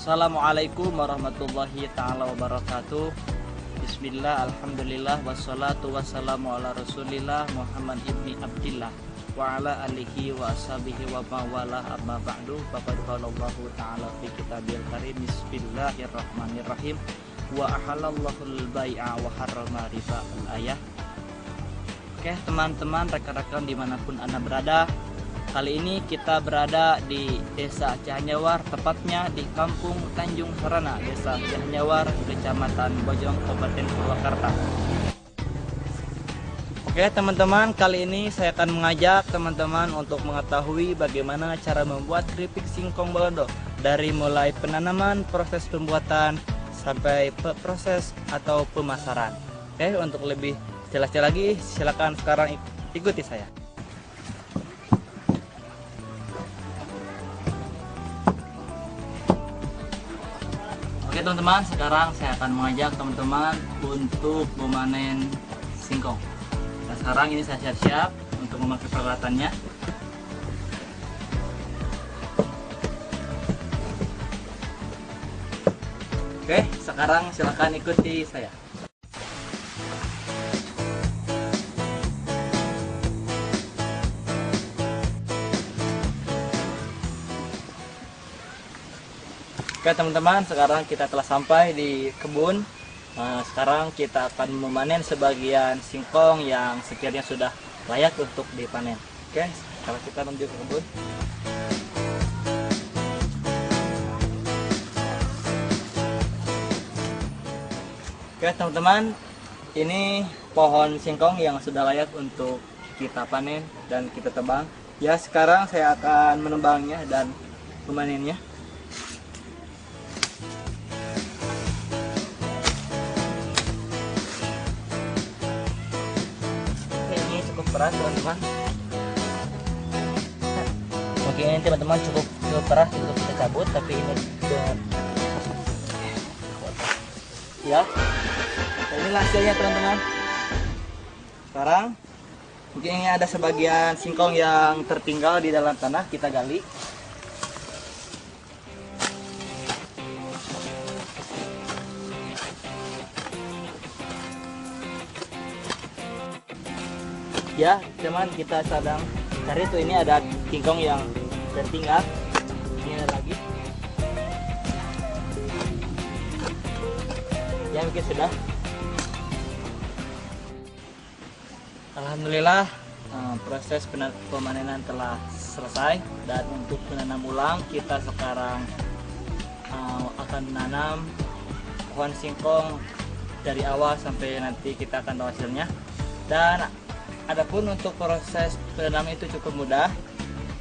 Assalamualaikum warahmatullahi ta'ala wabarakatuh. Bismillah, alhamdulillah, wassalatu wassalamu ala rasulillah Muhammad ibni Abdillah wa ala alihi wa ashabihi wa mawalah, amma ba'du. Faqad qalallahu ta'ala fi kitabil karim. Bismillahirrahmanirrahim. Wa ahalallahu al-bai'a wa harrama riba, al-ayah. Oke teman-teman, rekan-rekan dimanapun Anda berada, kali ini kita berada di Desa Cihanyawar, tepatnya di Kampung Tanjung Sarana, Desa Cihanyawar, Kecamatan Bojong, Kabupaten Purwakarta. Oke teman-teman, kali ini saya akan mengajak teman-teman untuk mengetahui bagaimana cara membuat keripik singkong balado, dari mulai penanaman, proses pembuatan, sampai proses atau pemasaran. Oke, untuk lebih jelasnya lagi, silakan sekarang ikuti saya. Oke teman-teman, sekarang saya akan mengajak teman-teman untuk memanen singkong. Nah, sekarang ini saya siap-siap untuk memakai peralatannya. Oke, sekarang silakan ikuti saya. Oke teman-teman, sekarang kita telah sampai di kebun. Nah, sekarang kita akan memanen sebagian singkong yang sekiranya sudah layak untuk dipanen. Oke, sekarang kita menuju ke kebun. Oke teman-teman, ini pohon singkong yang sudah layak untuk kita panen dan kita tebang. Ya, sekarang saya akan menebangnya dan memanennya. Berat teman-teman, mungkin ini teman-teman cukup keras untuk kita cabut, tapi ini ya, ini hasilnya teman-teman. Sekarang mungkin ini ada sebagian singkong yang tertinggal di dalam tanah, kita gali. Ya teman, kita sedang cari tuh, ini ada singkong yang tertinggal, ini ada lagi ya, mungkin sudah. Alhamdulillah, proses pemanenan telah selesai, dan untuk menanam ulang kita sekarang akan menanam pohon singkong dari awal sampai nanti kita akan tahu hasilnya. Dan adapun untuk proses penanaman itu cukup mudah.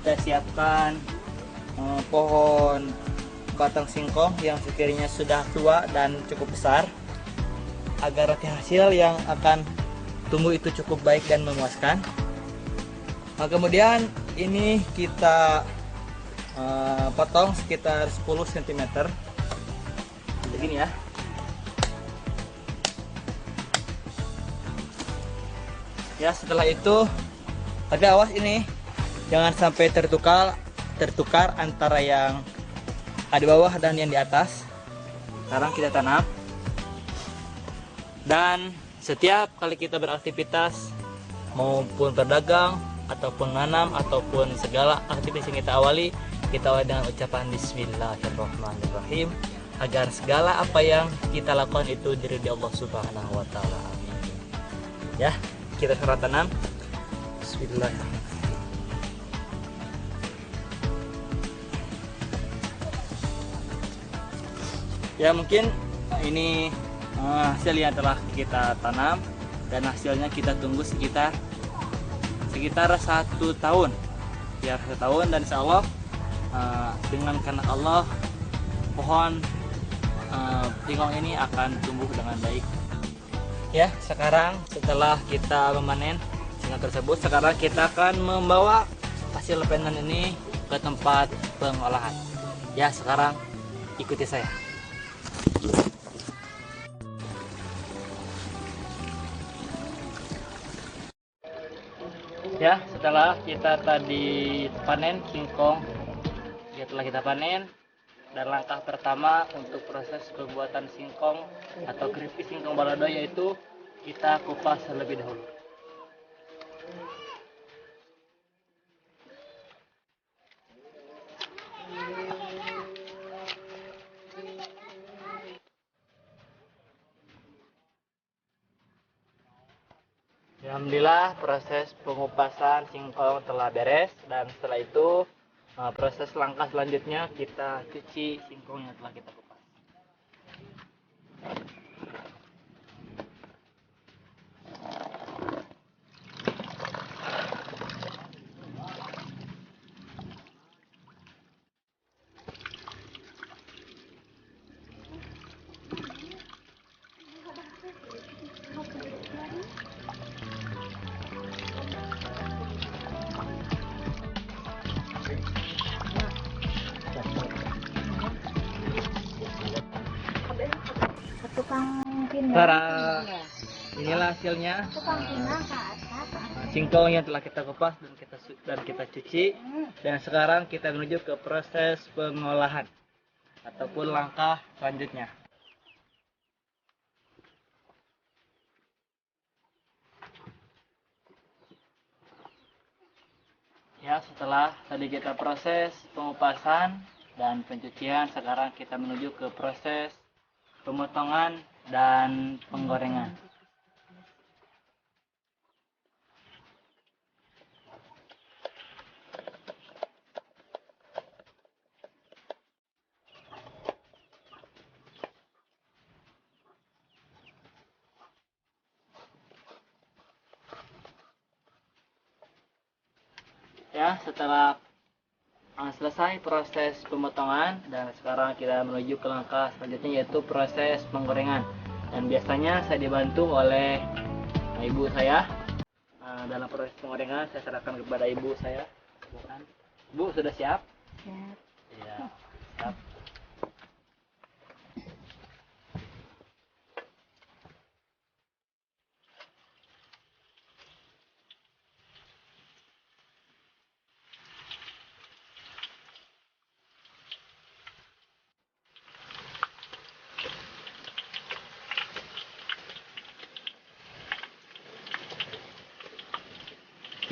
Kita siapkan pohon batang singkong yang sekiranya sudah tua dan cukup besar, agar nanti hasil yang akan tumbuh itu cukup baik dan memuaskan. Nah, kemudian ini kita potong sekitar 10 cm begini ya. Ya, setelah itu, tapi awas ini jangan sampai tertukar antara yang ada di bawah dan yang di atas. Sekarang kita tanam, dan setiap kali kita beraktivitas, maupun berdagang ataupun menanam ataupun segala aktivitas yang kita awali dengan ucapan Bismillahirrahmanirrahim, agar segala apa yang kita lakukan itu diridhoi Allah Subhanahu wa Ta'ala. Amin. Ya, kita sekarang tanam. Bismillahirrahmanirrahim. Ya, mungkin ini hasil yang telah kita tanam, dan hasilnya kita tunggu sekitar 1 tahun ya, 1 tahun, dan insya Allah dengan kehendak Allah pohon singkong ini akan tumbuh dengan baik. Ya, sekarang setelah kita memanen singkong tersebut, sekarang kita akan membawa hasil panen ini ke tempat pengolahan. Ya, sekarang ikuti saya. Ya, setelah kita tadi panen singkong, ya telah kita panen, Dan langkah pertama untuk proses pembuatan singkong atau keripik singkong balado yaitu kita kupas terlebih dahulu. Alhamdulillah proses pengupasan singkong telah beres, dan setelah itu proses langkah selanjutnya kita cuci singkong yang telah kita kupas. Tara, inilah hasilnya singkong yang telah kita kupas dan kita cuci, dan sekarang kita menuju ke proses pengolahan ataupun langkah selanjutnya. Ya, setelah tadi kita proses pengupasan dan pencucian, sekarang kita menuju ke proses pemotongan dan penggorengan. Ya, setelah selesai proses pemotongan, dan sekarang kita menuju ke langkah selanjutnya yaitu proses penggorengan. Dan biasanya saya dibantu oleh ibu saya. Dalam proses penggorengan saya serahkan kepada ibu saya. Bu, sudah siap? Siap. Iya, siap.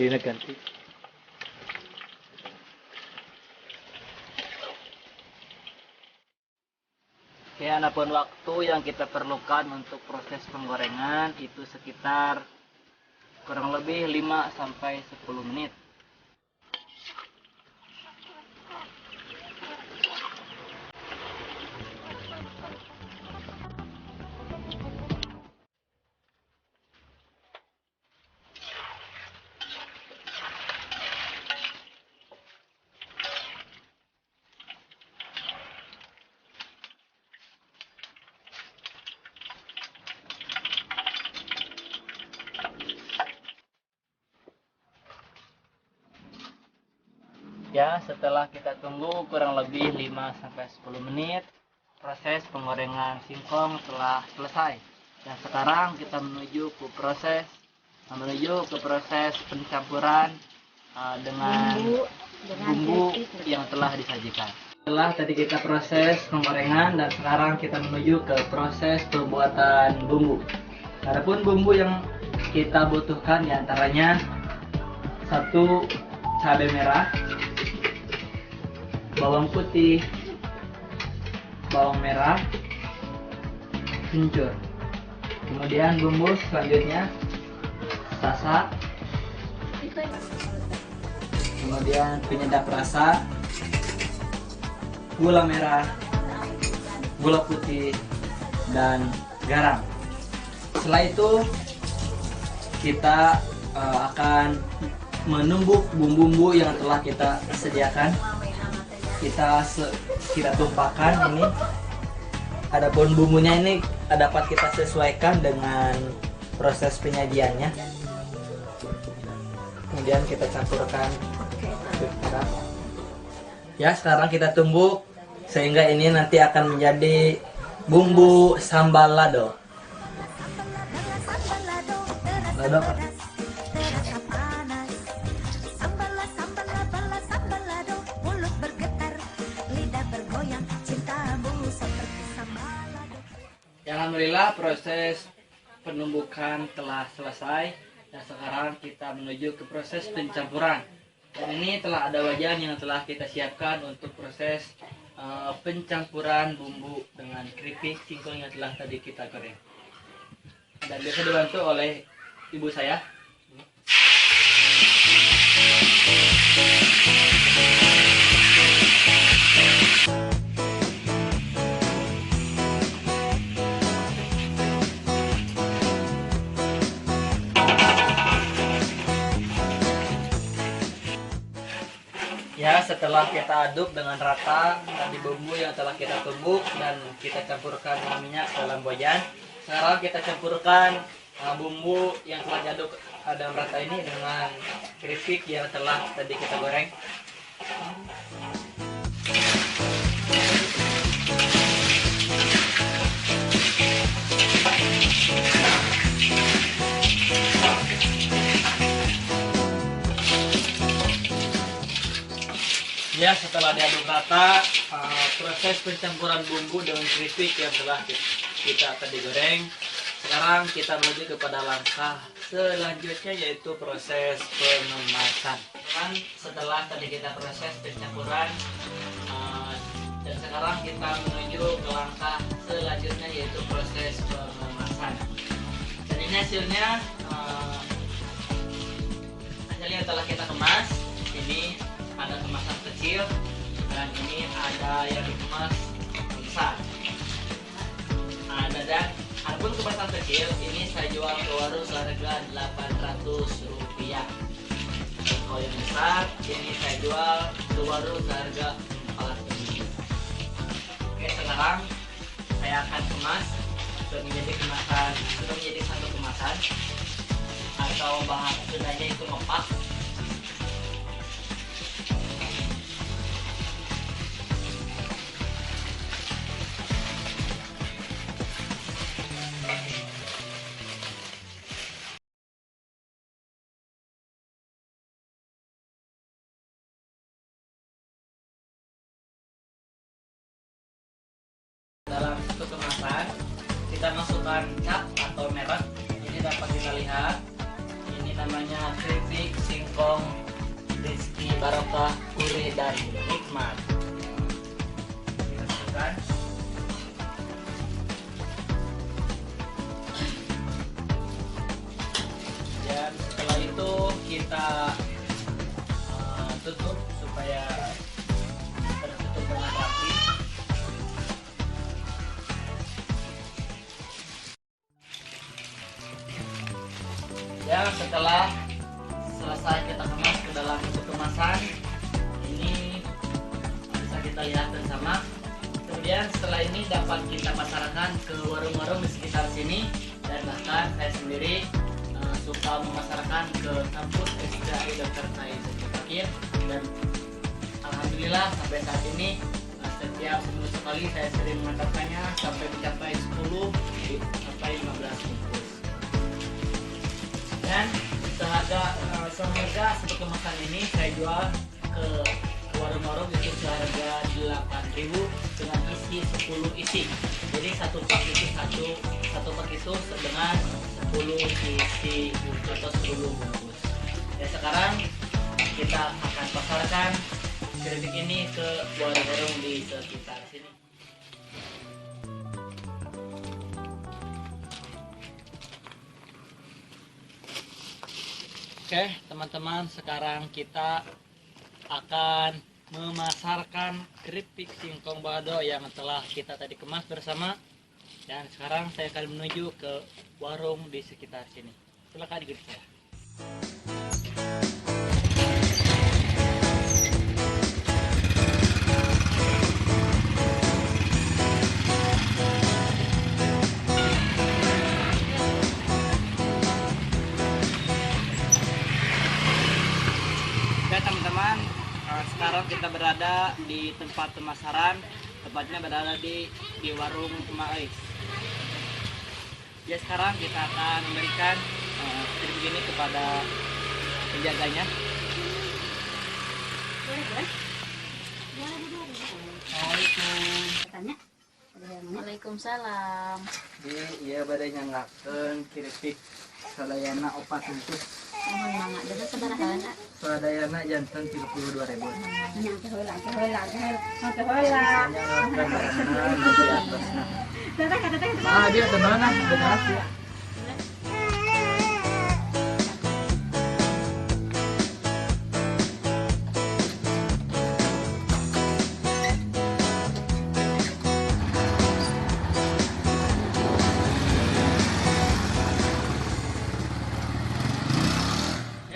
Ini ganti. Oke, adapun waktu yang kita perlukan untuk proses penggorengan itu sekitar kurang lebih 5 sampai 10 menit. Ya, setelah kita tunggu kurang lebih 5 sampai 10 menit, proses penggorengan singkong telah selesai. Dan sekarang kita menuju ke proses pencampuran dengan bumbu yang telah disajikan. Setelah tadi kita proses penggorengan, dan sekarang kita menuju ke proses pembuatan bumbu. Adapun bumbu yang kita butuhkan diantaranya 1 cabai merah, bawang putih, bawang merah, kencur. Kemudian bumbu selanjutnya sasak, kemudian penyedap rasa, gula merah, gula putih, dan garam. Setelah itu kita akan menumbuk bumbu-bumbu yang telah kita sediakan. Kita tumpahkan ini. Adapun bumbunya ini dapat kita sesuaikan dengan proses penyajiannya. Kemudian kita campurkan ke garam. Ya, sekarang kita tumbuk sehingga ini nanti akan menjadi bumbu sambal lado. Lado apa? Alhamdulillah proses penumbukan telah selesai dan sekarang kita menuju ke proses pencampuran. Dan ini telah ada wajan yang telah kita siapkan untuk proses pencampuran bumbu dengan keripik singkong yang telah tadi kita goreng. Dan biasa dibantu oleh ibu saya. Ya, setelah kita aduk dengan rata tadi bumbu yang telah kita tumbuk dan kita campurkan dengan minyak dalam wajan. Sekarang kita campurkan bumbu yang telah diaduk dalam rata ini dengan keripik yang telah tadi kita goreng. Ya, setelah diaduk rata, proses pencampuran bumbu dengan keripik yang telah kita tadi goreng. Sekarang kita menuju kepada langkah selanjutnya, yaitu proses pengemasan. Setelah tadi kita proses pencampuran, dan sekarang kita menuju ke langkah selanjutnya, yaitu proses pengemasan. Dan ini hasilnya yang telah kita kemas. Ini ada kemasan kecil dan ini ada yang dikemas besar. Adapun kemasan kecil ini saya jual ke warung seharga Rp800. Kalau yang besar ini saya jual ke warung seharga Rp400. Oke, sekarang saya akan kemas sudah menjadi satu kemasan, atau bahasa Sundanya itu ngepak. Dalam satu kemasan kita masukkan cap atau merek. Ini dapat kita lihat, ini namanya keripik singkong Rizky Barokah Gurih dan Nikmat. Kita masukkan. Dan setelah itu kita tutup supaya tertutup dengan rapi. Ya, setelah selesai kita kemas ke dalam bentuk kemasan, ini bisa kita lihat bersama. Kemudian setelah ini dapat kita pasarkan ke warung-warung di sekitar sini, dan bahkan saya sendiri suka memasarkan ke kampus SDI Dr. Tai Fakir. Dan alhamdulillah sampai saat ini setiap seminggu sekali saya sering mengantarkannya sampai mencapai 10 sampai 15 bungkus. Dan seharga satu kemasan ini saya jual ke warung-warung itu seharga 8.000 dengan isi 10 isi. Jadi satu pak itu dengan 10 isi atau 10 bungkus. Dan sekarang kita akan pasarkan keripik ini ke warung-warung di sekitar sini. Oke, teman-teman, sekarang kita akan memasarkan keripik singkong balado yang telah kita tadi kemas bersama. Dan sekarang saya akan menuju ke warung di sekitar sini. Silakan ikuti saya. Teman-teman, sekarang kita berada di tempat pemasaran, tepatnya berada di warung Mais. Ya, sekarang kita akan memberikan keripik ini kepada penjaganya. Assalamualaikum. Waalaikumsalam. Di iya badai nyanggakeun keripik sadayana 4 bungkus. Mohon mangga dengan sabaraha na. Sadayana janten 32.000. Nang teh heula. Ah, dia tenan ah, benar ya.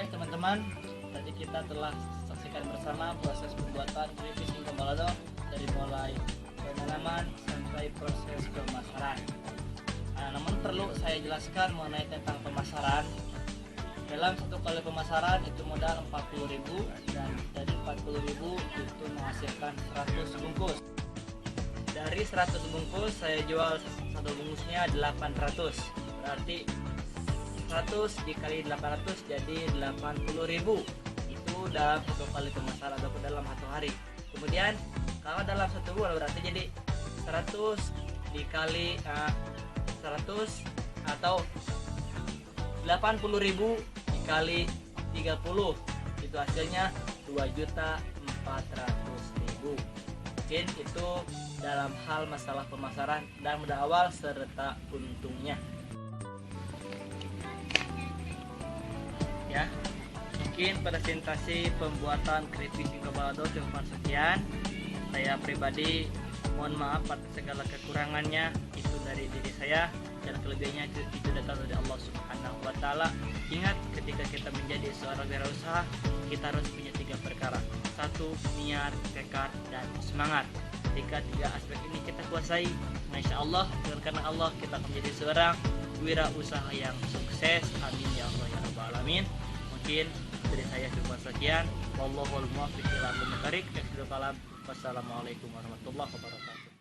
Teman-teman, tadi kita telah saksikan bersama proses pembuatan keripik singkong balado dari mulai penanaman sampai proses pemasaran. Namun perlu saya jelaskan mengenai tentang pemasaran. Dalam satu kali pemasaran itu modal 40.000 dan dari 40.000 itu menghasilkan 100 bungkus. Dari 100 bungkus saya jual satu bungkusnya 800. Berarti 100 dikali 800 jadi 80.000. Itu dalam satu kali pemasaran ataupun dalam satu hari. Kemudian kalau dalam satu bulan berarti jadi 100 dikali 100 atau 80.000 dikali 30, itu hasilnya 2.400.000. Mungkin itu dalam hal masalah pemasaran dan modal awal serta untungnya. Ya, mungkin presentasi pembuatan keripik singkong balado cukup sekian. Saya pribadi mohon maaf atas segala kekurangannya, itu dari diri saya, dan kelebihannya itu datang dari Allah Subhanahu wa Ta'ala. Ingat, ketika kita menjadi seorang wirausaha, kita harus punya 3 perkara. 1, niat, tekad, dan semangat. Jika 3 aspek ini kita kuasai, insya Allah dengan karena Allah kita akan menjadi seorang wirausaha yang sukses. Amin ya Allah ya Rabbal Alamin. Mungkin dari saya cuma sekian. Wallahul muwaffiq ila aqwamit thoriq. Wassalamualaikum warahmatullahi wabarakatuh.